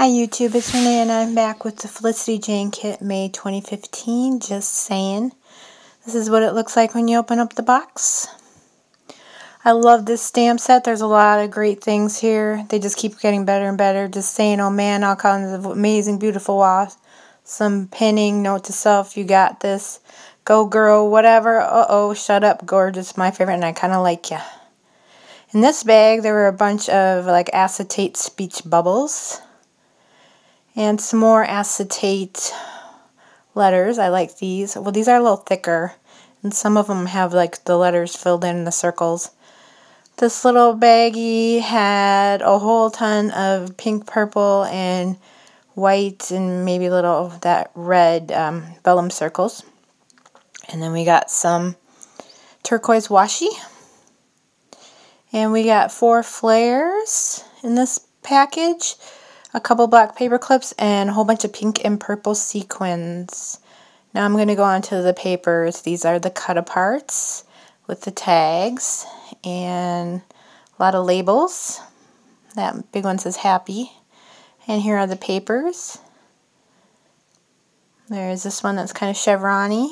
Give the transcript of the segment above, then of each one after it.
Hi YouTube, it's Renee and I'm back with the Felicity Jane kit, May 2015, just saying. This is what it looks like when you open up the box. I love this stamp set. There's a lot of great things here. They just keep getting better and better. Just saying, oh man, all kinds of amazing, beautiful wash. Some pinning, note to self, you got this. Go girl, whatever. Uh-oh, shut up, gorgeous, my favorite, and I kind of like ya. In this bag, there were a bunch of like acetate speech bubbles. And some more acetate letters. I like these. Well, these are a little thicker. And some of them have like the letters filled in the circles. This little baggie had a whole ton of pink, purple, and white, and maybe a little of that red vellum circles. And then we got some turquoise washi. And we got 4 flares in this package. A couple black paper clips and a whole bunch of pink and purple sequins. Now I'm going to go on to the papers. These are the cut aparts with the tags and a lot of labels. That big one says happy. And here are the papers. There's this one that's kind of chevron-y,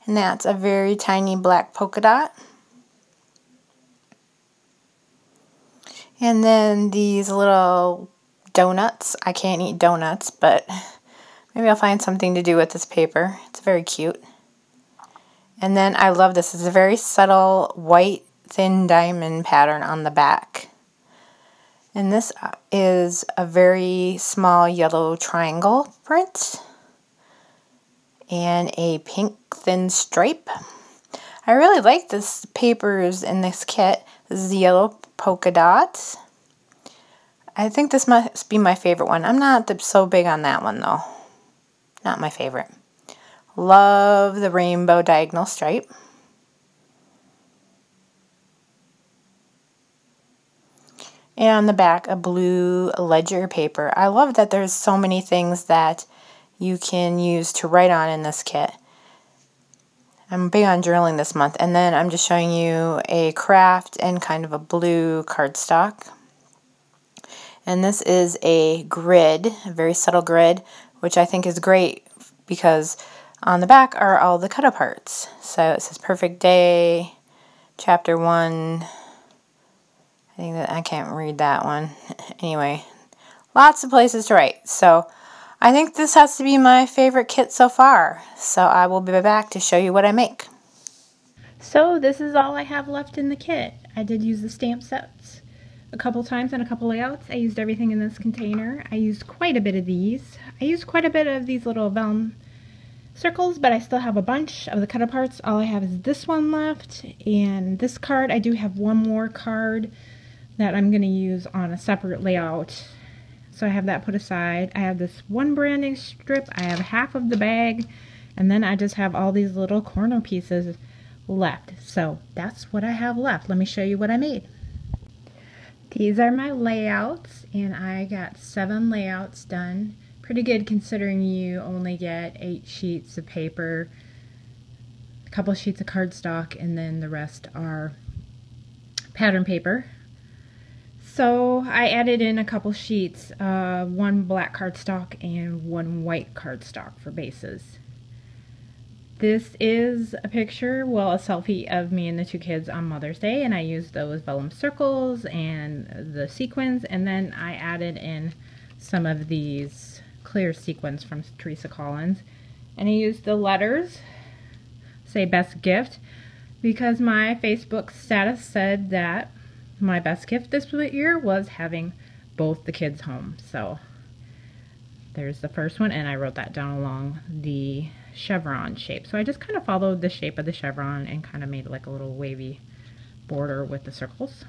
and that's a very tiny black polka dot. And then these little donuts. I can't eat donuts, but maybe I'll find something to do with this paper. It's very cute. And then I love this. It's a very subtle white thin diamond pattern on the back. And this is a very small yellow triangle print and a pink thin stripe. I really like this papers in this kit. This is the yellow polka dots. I think this must be my favorite one. I'm not so big on that one though. Not my favorite. Love the rainbow diagonal stripe. And on the back, a blue ledger paper. I love that there's so many things that you can use to write on in this kit. I'm big on journaling this month. And then I'm just showing you a craft and kind of a blue cardstock. And this is a grid, a very subtle grid, which I think is great because on the back are all the cut aparts. So it says perfect day, chapter 1. I think that I can't read that one. Anyway, lots of places to write. So I think this has to be my favorite kit so far. So I will be back to show you what I make. So this is all I have left in the kit. I did use the stamp sets a couple times and a couple layouts. I used everything in this container. I used quite a bit of these. I used quite a bit of these little vellum circles, but I still have a bunch of the cut aparts. All I have is this one left, and this card. I do have one more card that I'm going to use on a separate layout. So I have that put aside. I have this one branding strip. I have half of the bag, and then I just have all these little corner pieces left. So that's what I have left. Let me show you what I made. These are my layouts, and I got 7 layouts done. Pretty good considering you only get 8 sheets of paper, a couple sheets of cardstock, and then the rest are pattern paper. So I added in a couple sheets, 1 black cardstock and 1 white cardstock for bases. This is a picture, well, a selfie of me and the 2 kids on Mother's Day, and I used those vellum circles and the sequins, and then I added in some of these clear sequins from Teresa Collins, and I used the letters, say best gift, because my Facebook status said that my best gift this year was having both the kids home. So there's the first one, and I wrote that down along the chevron shape. So I just kind of followed the shape of the chevron and kind of made like a little wavy border with the circles.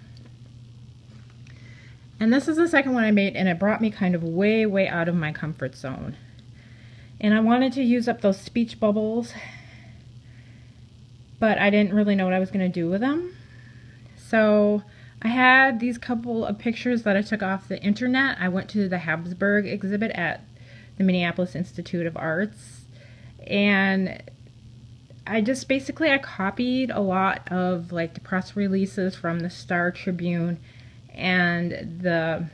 And this is the second one I made, and it brought me kind of way out of my comfort zone. And I wanted to use up those speech bubbles, but I didn't really know what I was going to do with them. So I had these couple of pictures that I took off the internet. I went to the Habsburg exhibit at the Minneapolis Institute of Arts, and I just basically I copied a lot of like the press releases from the Star Tribune and the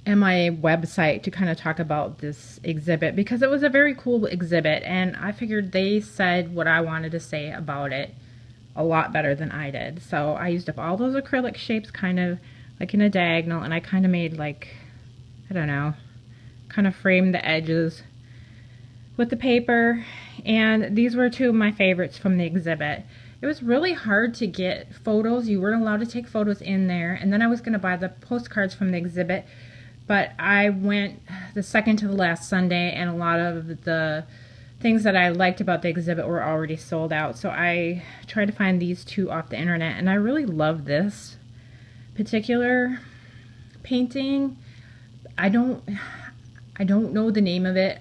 MIA website to kind of talk about this exhibit because it was a very cool exhibit, and I figured they said what I wanted to say about it a lot better than I did. So I used up all those acrylic shapes kind of like in a diagonal, and I kind of made like, I don't know, kind of framed the edges with the paper. And these were two of my favorites from the exhibit. It was really hard to get photos. You weren't allowed to take photos in there. And then I was going to buy the postcards from the exhibit, but I went the second to the last Sunday, and a lot of the things that I liked about the exhibit were already sold out. So I tried to find these two off the internet, and I really love this particular painting. I don't know the name of it,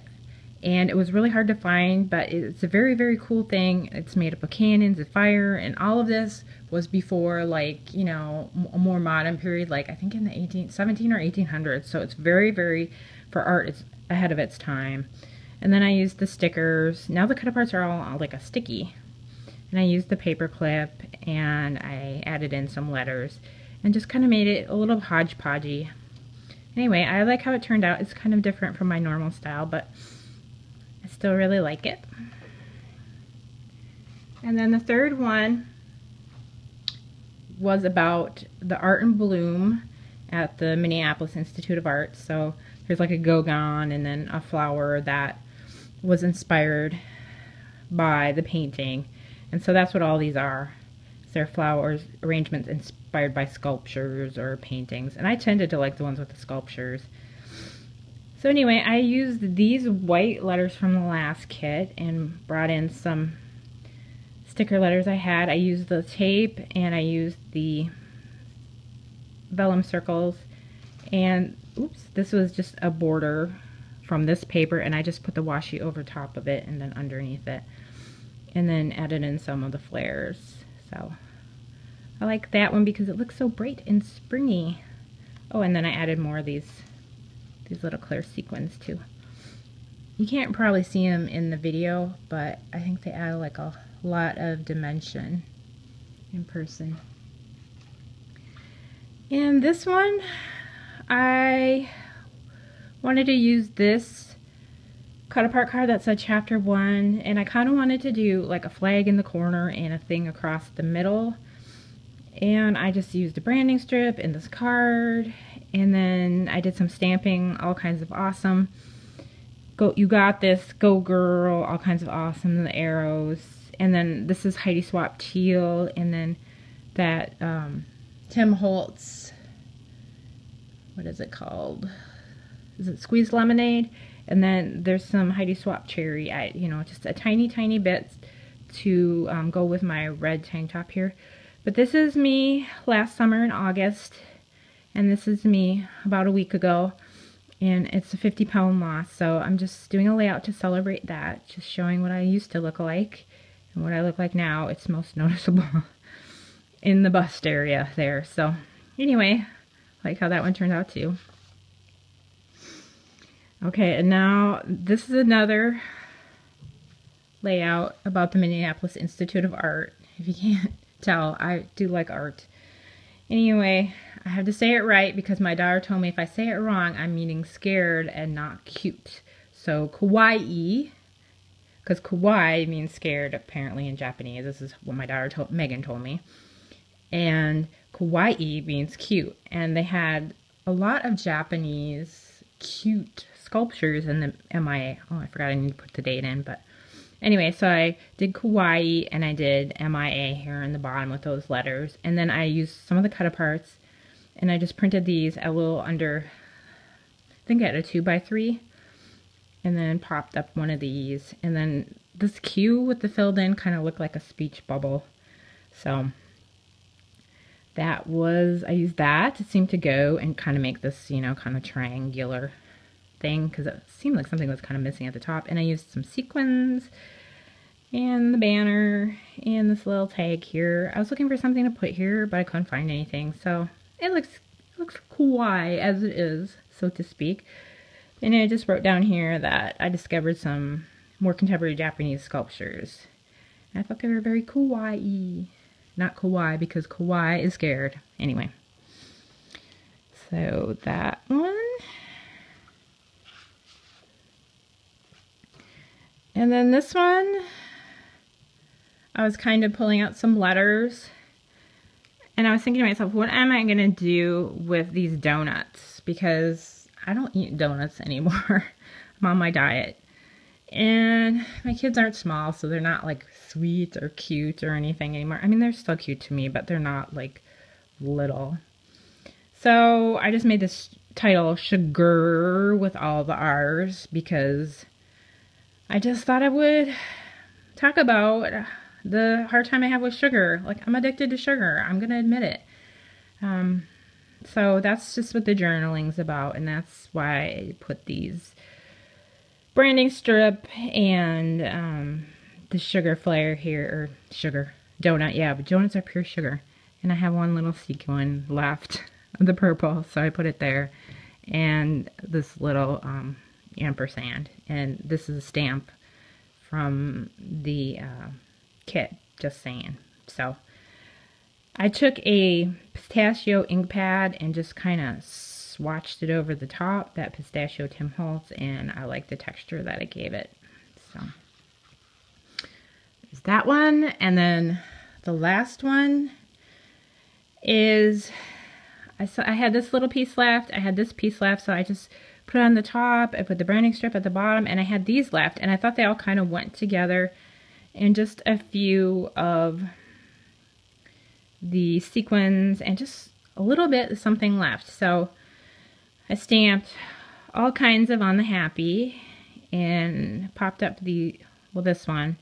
and it was really hard to find, but it's a very, very cool thing. It's made up of cannons and fire, and all of this was before, like, you know, a more modern period, like I think in the 17 or 1800s. So it's very, very, for art, it's ahead of its time. And then I used the stickers. Now the cut aparts are all like a sticky. And I used the paper clip, and I added in some letters and just kind of made it a little hodgepodgey. Anyway, I like how it turned out. It's kind of different from my normal style, but I still really like it. And then the third one was about the art in bloom at the Minneapolis Institute of Art. So there's like a Gauguin and then a flower that was inspired by the painting. And so that's what all these are. They're flowers, arrangements inspired by sculptures or paintings. And I tended to like the ones with the sculptures. So anyway, I used these white letters from the last kit and brought in some sticker letters I had. I used the tape, and I used the vellum circles, and oops, this was just a border from this paper, and I just put the washi over top of it and then underneath it, and then added in some of the flares. So I like that one because it looks so bright and springy. Oh, and then I added more of these little clear sequins too. You can't probably see them in the video, but I think they add like a lot of dimension in person. And this one, I wanted to use this cut apart card that said chapter 1, and I kind of wanted to do like a flag in the corner and a thing across the middle. And I just used a branding strip in this card, and then I did some stamping, all kinds of awesome. Go, you got this, go girl, all kinds of awesome, the arrows. And then this is Heidi Swapp teal, and then that Tim Holtz, what is it called? Is it squeezed lemonade? And then there's some Heidi Swapp cherry, you know, just a tiny, tiny bit to go with my red tank top here. But this is me last summer in August, and this is me about a week ago, and it's a 50-pound loss. So I'm just doing a layout to celebrate that, just showing what I used to look like and what I look like now. It's most noticeable in the bust area there. So anyway, like how that one turned out too. Okay, and now this is another layout about the Minneapolis Institute of Art. If you can't tell, I do like art. Anyway, I have to say it right because my daughter told me if I say it wrong, I'm meaning scared and not cute. So kawaii, because kawaii means scared apparently in Japanese. This is what my daughter Megan told me. And kawaii means cute. And they had a lot of Japanese cute sculptures in the MIA. Oh, I forgot I need to put the date in, but anyway, so I did kawaii and I did MIA here in the bottom with those letters. And then I used some of the cut aparts, and I just printed these a little under, I think I had a 2x3, and then popped up one of these. And then this Q with the filled in kind of looked like a speech bubble. So that was, I used that to seem to go and kind of make this, you know, kind of triangular thing, because it seemed like something was kind of missing at the top. And I used some sequins and the banner and this little tag here. I was looking for something to put here, but I couldn't find anything. So it looks kawaii as it is, so to speak. And I just wrote down here that I discovered some more contemporary Japanese sculptures. And I thought they were very kawaii. Not kawaii, because kawaii is scared. Anyway. So that one. And then this one, I was kind of pulling out some letters. And I was thinking to myself, what am I going to do with these donuts? Because I don't eat donuts anymore. I'm on my diet. And my kids aren't small, so they're not like sweet or cute or anything anymore. I mean, they're still cute to me, but they're not like little. So I just made this title Sugar with all the R's because I just thought I would talk about the hard time I have with sugar. Like, I'm addicted to sugar. I'm going to admit it. So that's just what the journaling's about, and that's why I put these branding strip and the sugar flare here, or sugar donut, yeah, but donuts are pure sugar. And I have one little sequin left of the purple, so I put it there. And this little ampersand, and this is a stamp from the kit, just saying. So I took a pistachio ink pad and just kind of swatched it over the top, that pistachio Tim Holtz, and I like the texture that it gave it. So there's that one. And then the last one is, I had this little piece left, I had this piece left, so I just put it on the top, I put the branding strip at the bottom, and I had these left, and I thought they all kind of went together, and just a few of the sequins and just a little bit of something left. So I stamped all kinds of on the happy and popped up this one,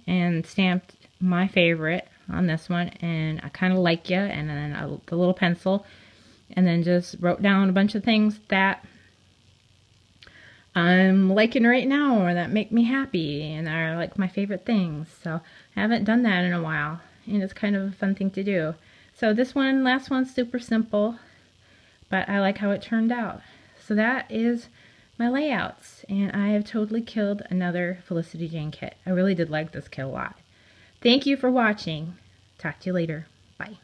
and stamped my favorite on this one, and I kind of like ya, and then the little pencil, and then just wrote down a bunch of things that I'm liking right now or that make me happy and are like my favorite things. So I haven't done that in a while, and it's kind of a fun thing to do. So this one, last one's super simple, but I like how it turned out. So that is my layouts, and I have totally killed another Felicity Jane kit. I really did like this kit a lot. Thank you for watching. Talk to you later. Bye.